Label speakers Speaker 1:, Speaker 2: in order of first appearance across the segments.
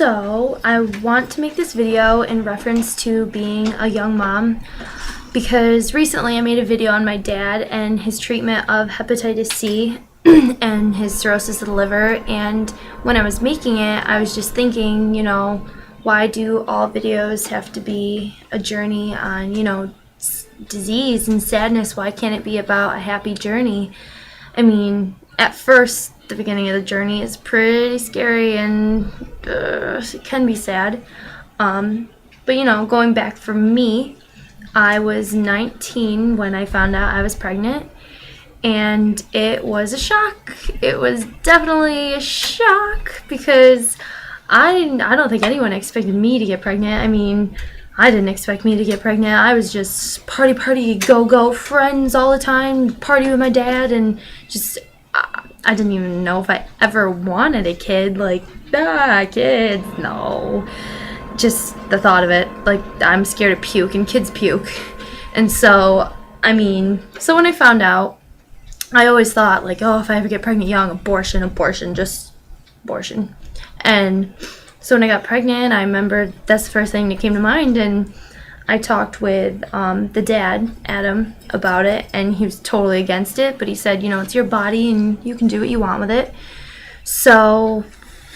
Speaker 1: So, I want to make this video in reference to being a young mom because recently I made a video on my dad and his treatment of hepatitis C and his cirrhosis of the liver, and when I was making it, I was just thinking, why do all videos have to be a journey on, disease and sadness? Why can't it be about a happy journey? I mean, at first, the beginning of the journey is pretty scary and it can be sad. But going back for me, I was 19 when I found out I was pregnant, and it was a shock. It was definitely a shock because I don't think anyone expected me to get pregnant. I mean, I didn't expect me to get pregnant. I was just party, go, friends all the time, party with my dad, and just I didn't even know if I ever wanted a kid. Kids, no. Just the thought of it, I'm scared to puke, and kids puke. And so when I found out, I always thought, if I ever get pregnant young, abortion, just abortion. And so when I got pregnant, I remember that's the first thing that came to mind, and I talked with the dad, Adam, about it, and he was totally against it, but he said, it's your body and you can do what you want with it. So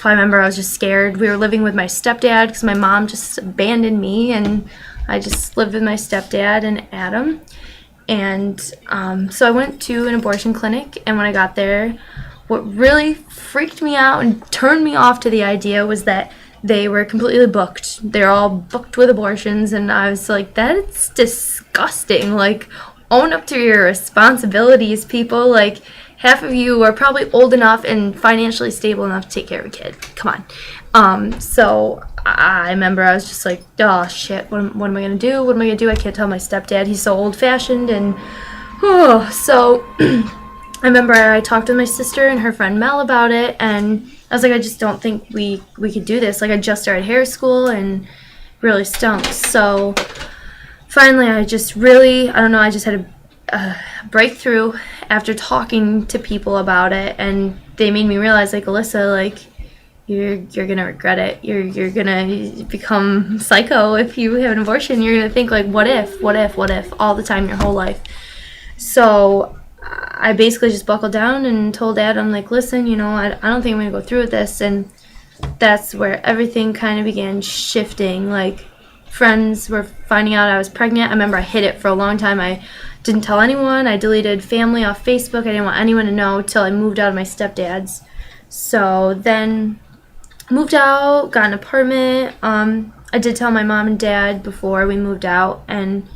Speaker 1: I remember I was just scared. We were living with my stepdad because my mom just abandoned me, and I just lived with my stepdad and Adam. And so I went to an abortion clinic, and when I got there, what really freaked me out and turned me off to the idea was that they were completely booked. They're all booked with abortions, and I was like, that's disgusting. Own up to your responsibilities, people. Half of you are probably old enough and financially stable enough to take care of a kid. Come on. So I remember I was just like, oh shit, what am I gonna do? What am I gonna do? I can't tell my stepdad. He's so old-fashioned, and so I remember I talked to my sister and her friend Mel about it, and I was like, I just don't think we could do this. I just started hair school and really stunk. So finally I just had a breakthrough after talking to people about it, and they made me realize, Alyssa, you're gonna regret it. You're gonna become psycho if you have an abortion. You're gonna think what if all the time your whole life. So I basically just buckled down and told Dad, I'm like, listen, I don't think I'm going to go through with this. And that's where everything kind of began shifting. Friends were finding out I was pregnant. I remember I hid it for a long time. I didn't tell anyone. I deleted family off Facebook. I didn't want anyone to know till I moved out of my stepdad's. So then moved out, got an apartment. I did tell my mom and dad before we moved out, and,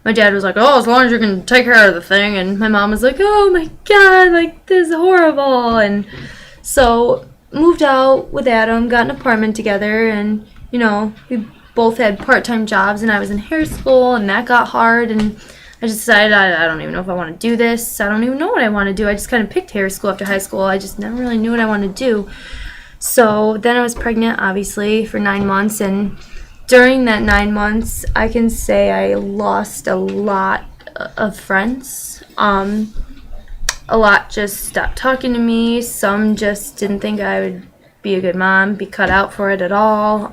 Speaker 1: my dad was like, oh, as long as you can take care of the thing. And my mom was like, oh my God, this is horrible. And so moved out with Adam, got an apartment together, and, we both had part-time jobs, and I was in hair school, and that got hard. And I just decided I don't even know if I want to do this. I don't even know what I want to do. I just kind of picked hair school after high school. I just never really knew what I wanted to do. So then I was pregnant, obviously, for 9 months, and during that 9 months, I can say I lost a lot of friends. A lot just stopped talking to me. Some just didn't think I would be a good mom, be cut out for it at all.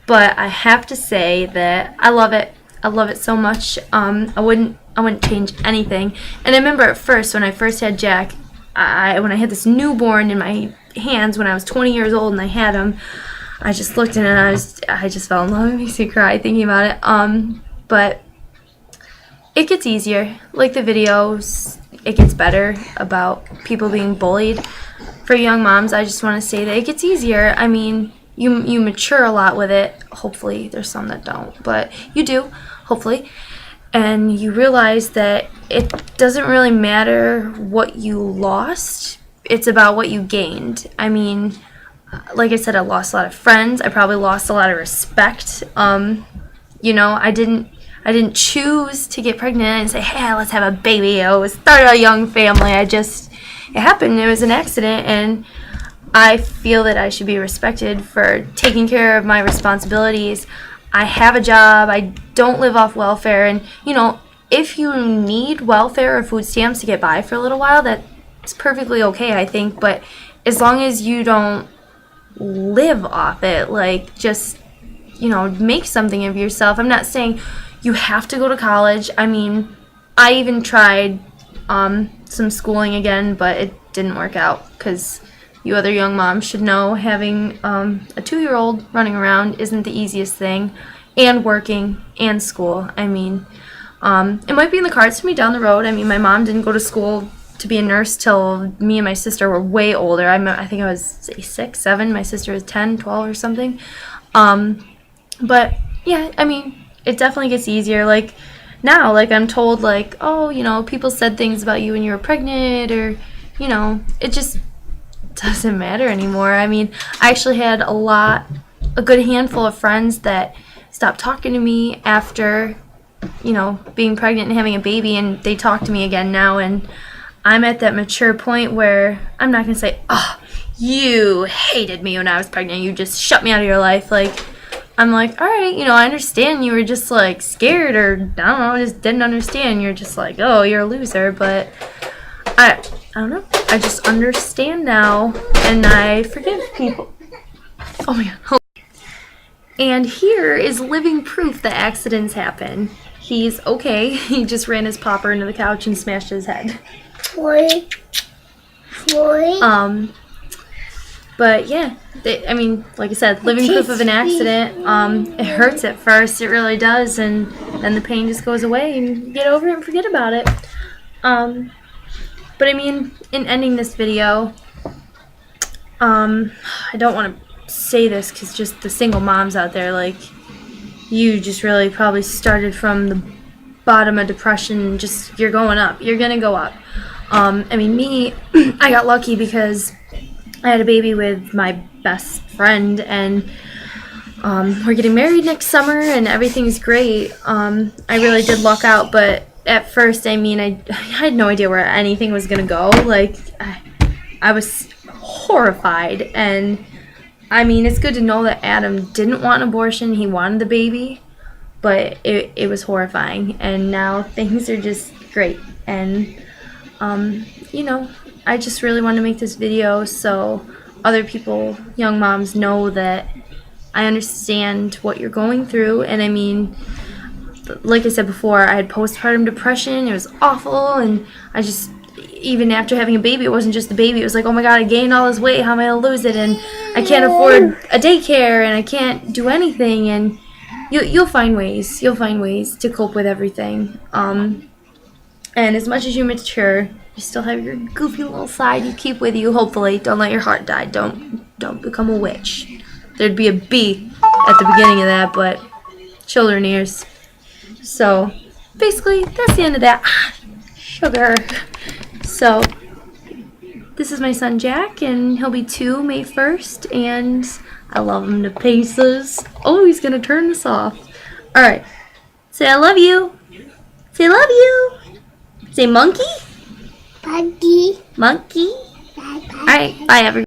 Speaker 1: But I have to say that I love it. I love it so much. I wouldn't change anything. And I remember at first, when I first had Jack, when I had this newborn in my hands when I was 20 years old and I had him, I just looked at it and I just fell in love. It makes me cry thinking about it. But it gets easier. The videos, it gets better about people being bullied. For young moms, I just want to say that it gets easier. I mean, you mature a lot with it. Hopefully, there's some that don't, but you do, hopefully. And you realize that it doesn't really matter what you lost. It's about what you gained. I mean, like I said, I lost a lot of friends. I probably lost a lot of respect. I didn't choose to get pregnant and say, hey, let's have a baby. I started a young family. It happened. It was an accident, and I feel that I should be respected for taking care of my responsibilities. I have a job. I don't live off welfare, and, if you need welfare or food stamps to get by for a little while, that's perfectly okay, I think. But as long as you don't live off it. Like, just, make something of yourself. I'm not saying you have to go to college. I mean, I even tried some schooling again, but it didn't work out, because you other young moms should know having a 2-year-old running around isn't the easiest thing, and working and school. I mean, it might be in the cards for me down the road. I mean, my mom didn't go to school to be a nurse till me and my sister were way older. I think I was, say, 6, 7. My sister was 10, 12 or something. But, yeah, I mean, it definitely gets easier. Like, now, like, I'm told, like, oh, people said things about you when you were pregnant, or, it just doesn't matter anymore. I mean, I actually had a good handful of friends that stopped talking to me after, being pregnant and having a baby, and they talk to me again now, and I'm at that mature point where I'm not going to say, oh, you hated me when I was pregnant, you just shut me out of your life. Like, I'm like, all right, I understand you were just, like, scared, or, I don't know, just didn't understand. You're just like, oh, you're a loser, but I don't know. I just understand now, and I forgive people. Oh, my God. And here is living proof that accidents happen. He's okay. He just ran his popper into the couch and smashed his head.
Speaker 2: Floyd.
Speaker 1: But yeah, I mean, like I said, living proof of an accident. It hurts at first, it really does, and then the pain just goes away, and you get over it and forget about it. But I mean, in ending this video, I don't want to say this because just the single moms out there, like, you just really probably started from the bottom of depression. Just, you're going up. You're gonna go up. I mean, me, I got lucky because I had a baby with my best friend, and we're getting married next summer, and everything's great. I really did luck out, but at first, I mean, I had no idea where anything was gonna go. Like, I was horrified, and I mean, it's good to know that Adam didn't want an abortion. He wanted the baby, but it was horrifying, and now things are just great. And I just really want to make this video so other people, young moms, know that I understand what you're going through. And I mean, like I said before, I had postpartum depression. It was awful, and I just, even after having a baby, it wasn't just the baby. It was like, oh my God, I gained all this weight. How am I going to lose it? And I can't afford a daycare, and I can't do anything. And you'll find ways. You'll find ways to cope with everything. And as much as you mature, you still have your goofy little side you keep with you, hopefully. Don't let your heart die. Don't become a witch. There'd be a B at the beginning of that, but children ears. So, basically, that's the end of that. Sugar. So, this is my son Jack, and he'll be 2 May 1st, and I love him to pieces. Oh, he's gonna turn this off. Alright. Say I love you. Say I love you. Say monkey.
Speaker 2: Monkey.
Speaker 1: Monkey.
Speaker 2: Bye bye.
Speaker 1: Alright, bye everyone.